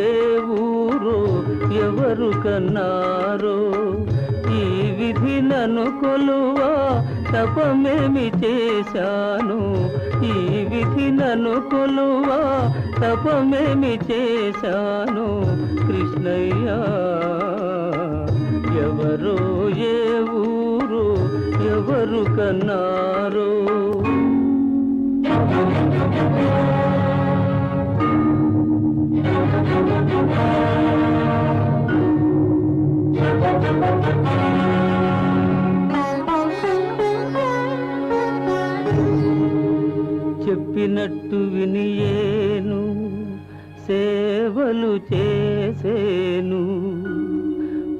ఏ ఊరో ఎవరు కన్నారో ఈ విధి నన్ను కొలువా తపమేమి చేశాను ఈ విధి నన్ను కొలువా తపమేమి చేశాను కృష్ణయ్య ఎవరో ఏ ఊరు ఎవరు కన్నారో చెప్పినట్టు వినియేను సేవలు చేసేను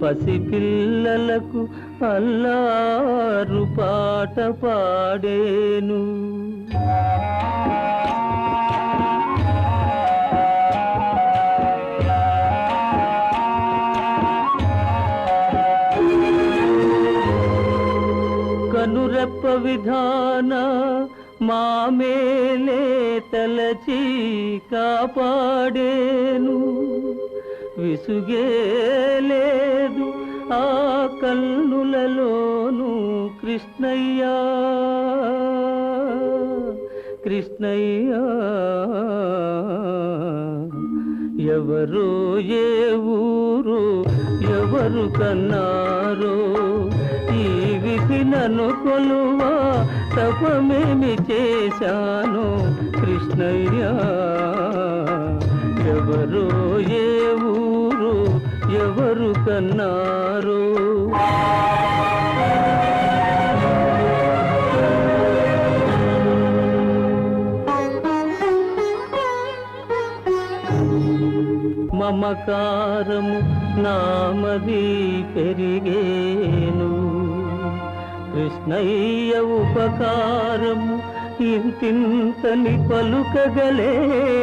పసిపిల్లలకు అల్లారు పాట పాడేను కనురెప్ప విధాన మామేలే తలచి కాపాడేను విసుగేలేదు ఆ కన్నులలోను కృష్ణయ్య కృష్ణయ్య ఎవరో ఏ ఊరు ఎవరు కన్నారో ఈ విధి నన్ను కొలువా తపమేమి చేశాను కృష్ణయ్య ఎవరో ఏ ఊరు ఎవరు కన్నారో మమకారము నామది పెరిగేను కృష్ణయ్య ఉపకారము ఇంతింతని పలుకగలేను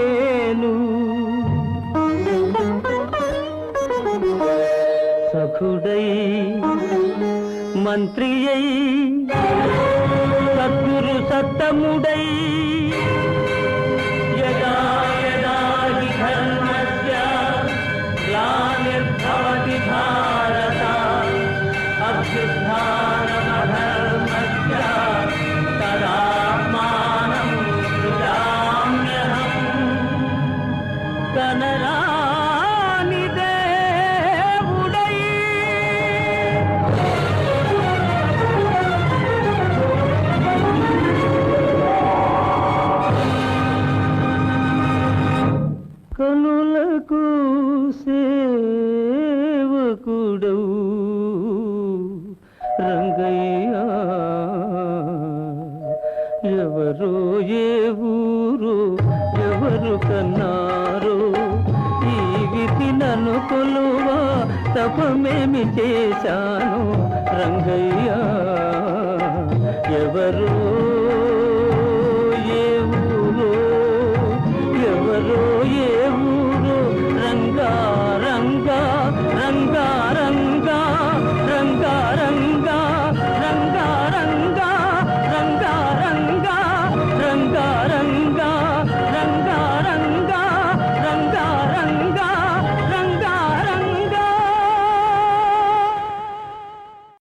సఖుడై మంత్రి అయి సద్గురు సత్తముడై యదా యదా హి ధర్మస్య గ్లానిర్భవతి భారత అభ్యుత్థానమధర్మస్య తదాత్మానం సృజామ్యహం కనరాని దేవుడై కనులకు సేవకుడవు రంగయ్య ఎవరో ఏ ఊరు ఎవరు కన్నారో ఈ విధి నన్ను కొలువా తపమేమి చేశాను రంగయ్య ఎవరో